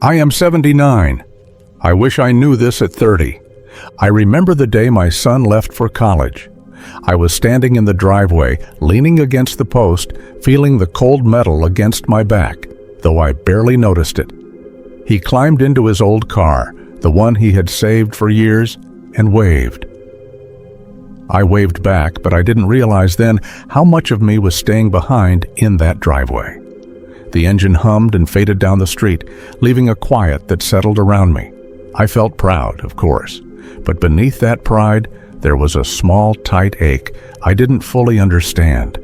I am 79. I wish I knew this at 30. I remember the day my son left for college. I was standing in the driveway, leaning against the post, feeling the cold metal against my back, though I barely noticed it. He climbed into his old car, the one he had saved for years, and waved. I waved back, but I didn't realize then how much of me was staying behind in that driveway. The engine hummed and faded down the street, leaving a quiet that settled around me. I felt proud, of course, but beneath that pride, there was a small, tight ache I didn't fully understand.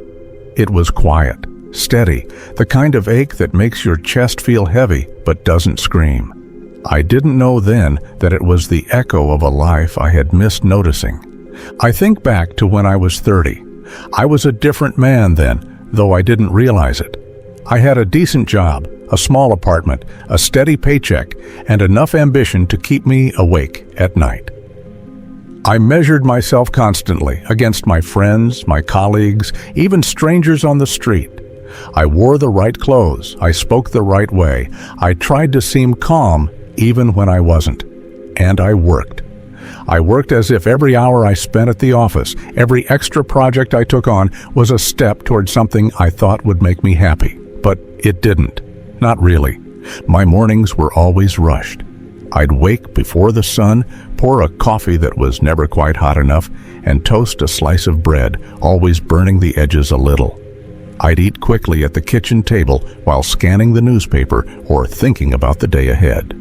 It was quiet, steady, the kind of ache that makes your chest feel heavy but doesn't scream. I didn't know then that it was the echo of a life I had missed noticing. I think back to when I was 30. I was a different man then, though I didn't realize it. I had a decent job, a small apartment, a steady paycheck, and enough ambition to keep me awake at night. I measured myself constantly against my friends, my colleagues, even strangers on the street. I wore the right clothes, I spoke the right way, I tried to seem calm even when I wasn't. And I worked. I worked as if every hour I spent at the office, every extra project I took on, was a step toward something I thought would make me happy. But it didn't. Not really. My mornings were always rushed. I'd wake before the sun, pour a coffee that was never quite hot enough, and toast a slice of bread, always burning the edges a little. I'd eat quickly at the kitchen table while scanning the newspaper or thinking about the day ahead.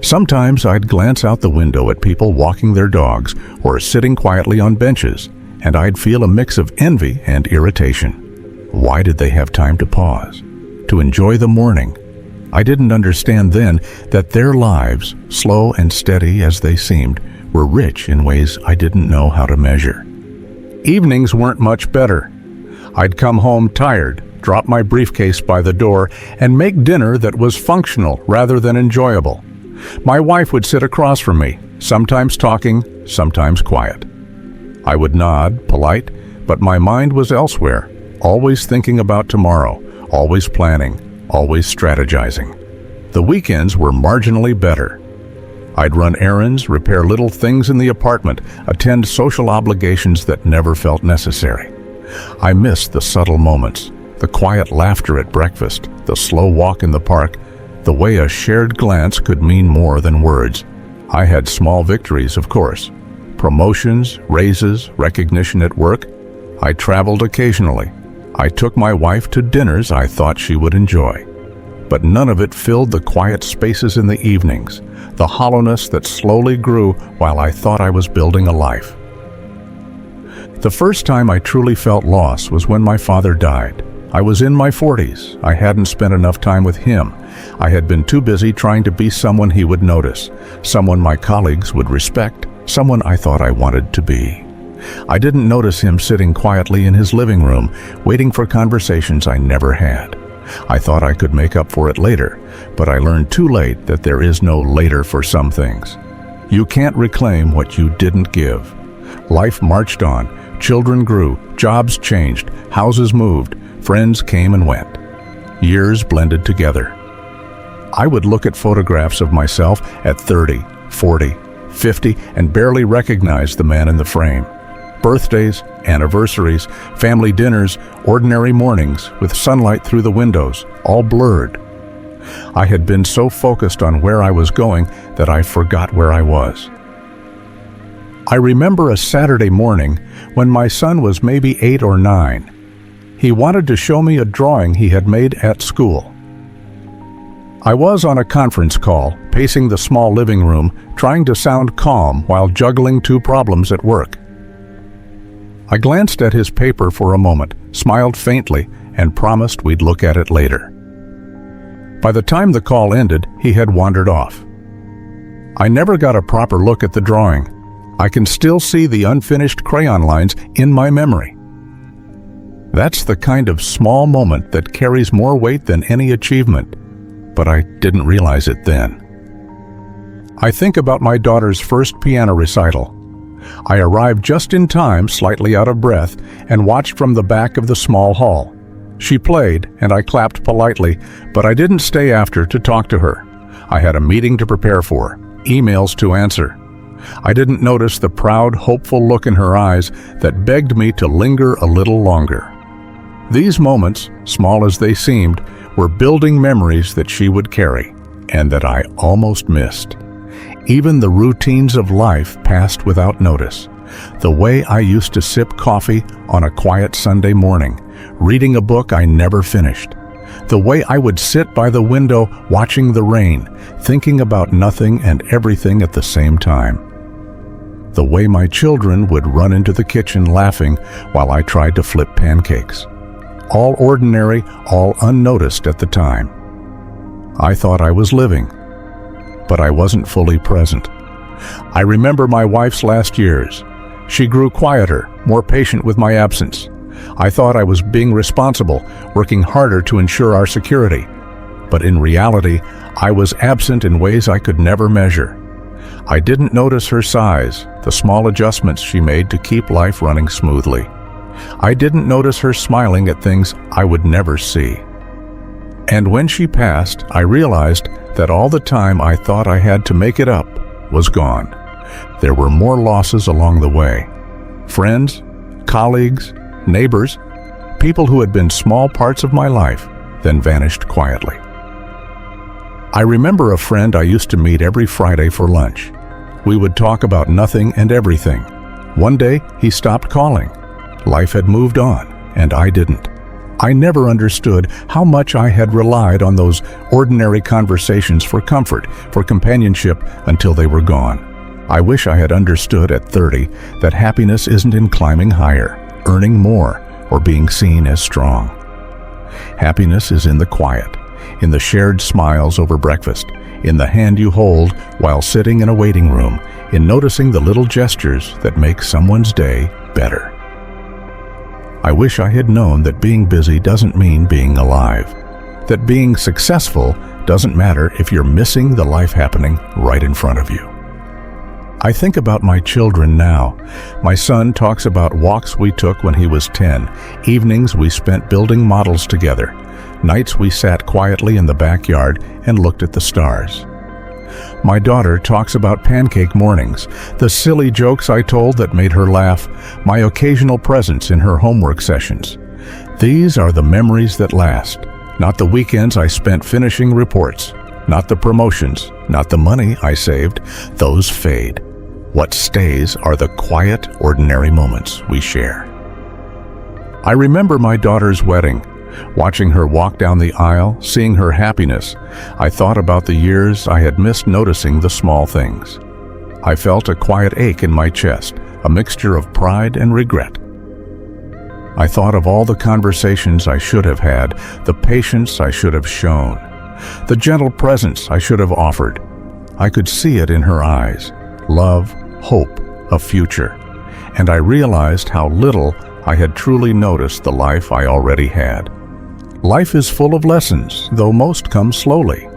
Sometimes I'd glance out the window at people walking their dogs or sitting quietly on benches, and I'd feel a mix of envy and irritation. Why did they have time to pause, to enjoy the morning? I didn't understand then that their lives, slow and steady as they seemed, were rich in ways I didn't know how to measure. Evenings weren't much better. I'd come home tired, drop my briefcase by the door, and make dinner that was functional rather than enjoyable. My wife would sit across from me, sometimes talking, sometimes quiet. I would nod, polite, but my mind was elsewhere, always thinking about tomorrow, always planning, always strategizing. The weekends were marginally better. I'd run errands, repair little things in the apartment, attend social obligations that never felt necessary. I missed the subtle moments, the quiet laughter at breakfast, the slow walk in the park, the way a shared glance could mean more than words. I had small victories, of course. Promotions, raises, recognition at work. I traveled occasionally. I took my wife to dinners I thought she would enjoy. But none of it filled the quiet spaces in the evenings, the hollowness that slowly grew while I thought I was building a life. The first time I truly felt loss was when my father died. I was in my 40s. I hadn't spent enough time with him. I had been too busy trying to be someone he would notice, someone my colleagues would respect, someone I thought I wanted to be. I didn't notice him sitting quietly in his living room, waiting for conversations I never had. I thought I could make up for it later, but I learned too late that there is no later for some things. You can't reclaim what you didn't give. Life marched on, children grew, jobs changed, houses moved, friends came and went. Years blended together. I would look at photographs of myself at 30, 40, 50, and barely recognize the man in the frame. Birthdays, anniversaries, family dinners, ordinary mornings with sunlight through the windows, all blurred. I had been so focused on where I was going that I forgot where I was. I remember a Saturday morning when my son was maybe 8 or 9. He wanted to show me a drawing he had made at school. I was on a conference call, pacing the small living room, trying to sound calm while juggling 2 problems at work. I glanced at his paper for a moment, smiled faintly, and promised we'd look at it later. By the time the call ended, he had wandered off. I never got a proper look at the drawing. I can still see the unfinished crayon lines in my memory. That's the kind of small moment that carries more weight than any achievement, but I didn't realize it then. I think about my daughter's first piano recital. I arrived just in time, slightly out of breath, and watched from the back of the small hall. She played, and I clapped politely, but I didn't stay after to talk to her. I had a meeting to prepare for, emails to answer. I didn't notice the proud, hopeful look in her eyes that begged me to linger a little longer. These moments, small as they seemed, were building memories that she would carry, and that I almost missed. Even the routines of life passed without notice. The way I used to sip coffee on a quiet Sunday morning, reading a book I never finished. The way I would sit by the window watching the rain, thinking about nothing and everything at the same time. The way my children would run into the kitchen laughing while I tried to flip pancakes. All ordinary, all unnoticed at the time. I thought I was living, but I wasn't fully present. I remember my wife's last years. She grew quieter, more patient with my absence. I thought I was being responsible, working harder to ensure our security. But in reality, I was absent in ways I could never measure. I didn't notice her sighs, the small adjustments she made to keep life running smoothly. I didn't notice her smiling at things I would never see. And when she passed, I realized that all the time I thought I had to make it up was gone. There were more losses along the way. Friends, colleagues, neighbors, people who had been small parts of my life, then vanished quietly. I remember a friend I used to meet every Friday for lunch. We would talk about nothing and everything. One day, he stopped calling. Life had moved on, and I didn't. I never understood how much I had relied on those ordinary conversations for comfort, for companionship, until they were gone. I wish I had understood at 30 that happiness isn't in climbing higher, earning more, or being seen as strong. Happiness is in the quiet, in the shared smiles over breakfast, in the hand you hold while sitting in a waiting room, in noticing the little gestures that make someone's day better. I wish I had known that being busy doesn't mean being alive, that being successful doesn't matter if you're missing the life happening right in front of you. I think about my children now. My son talks about walks we took when he was 10, evenings we spent building models together, nights we sat quietly in the backyard and looked at the stars. My daughter talks about pancake mornings, the silly jokes I told that made her laugh, my occasional presence in her homework sessions. These are the memories that last, not the weekends I spent finishing reports, not the promotions, not the money I saved. Those fade. What stays are the quiet, ordinary moments we share. I remember my daughter's wedding. Watching her walk down the aisle, seeing her happiness, I thought about the years I had missed noticing the small things. I felt a quiet ache in my chest, a mixture of pride and regret. I thought of all the conversations I should have had, the patience I should have shown, the gentle presence I should have offered. I could see it in her eyes, love, hope, a future, and I realized how little I had truly noticed the life I already had. Life is full of lessons, though most come slowly.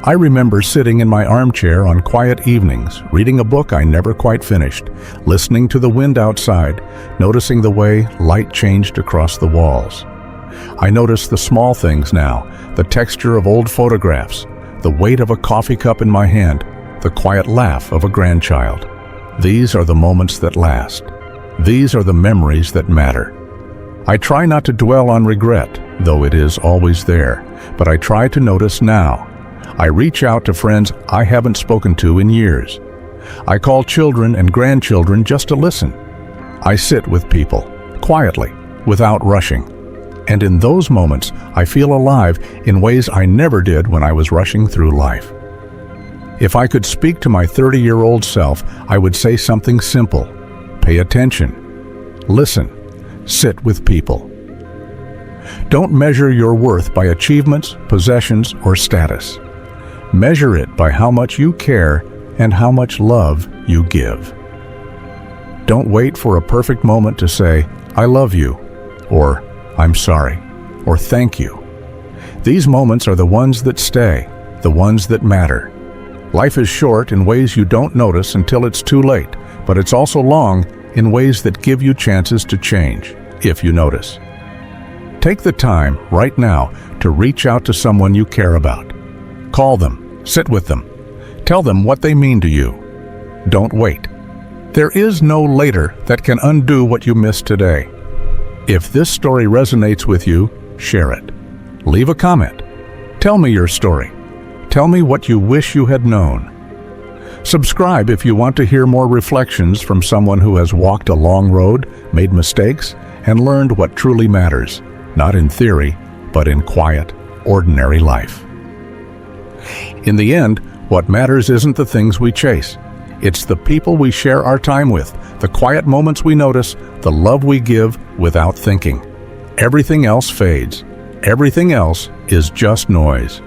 I remember sitting in my armchair on quiet evenings, reading a book I never quite finished, listening to the wind outside, noticing the way light changed across the walls. I notice the small things now, the texture of old photographs, the weight of a coffee cup in my hand, the quiet laugh of a grandchild. These are the moments that last. These are the memories that matter. I try not to dwell on regret, though it is always there, but I try to notice now. I reach out to friends I haven't spoken to in years. I call children and grandchildren just to listen. I sit with people, quietly, without rushing. And in those moments, I feel alive in ways I never did when I was rushing through life. If I could speak to my 30-year-old self, I would say something simple. Pay attention. Listen. Sit with people. Don't measure your worth by achievements, possessions, or status. Measure it by how much you care and how much love you give. Don't wait for a perfect moment to say, "I love you," or "I'm sorry," or "thank you." These moments are the ones that stay, the ones that matter. Life is short in ways you don't notice until it's too late, but it's also long in ways that give you chances to change, if you notice. Take the time right now to reach out to someone you care about. Call them, sit with them, tell them what they mean to you. Don't wait. There is no later that can undo what you missed today. If this story resonates with you, share it. Leave a comment. Tell me your story. Tell me what you wish you had known. Subscribe if you want to hear more reflections from someone who has walked a long road, made mistakes, and learned what truly matters, not in theory, but in quiet, ordinary life. In the end, what matters isn't the things we chase. It's the people we share our time with, the quiet moments we notice, the love we give without thinking. Everything else fades. Everything else is just noise.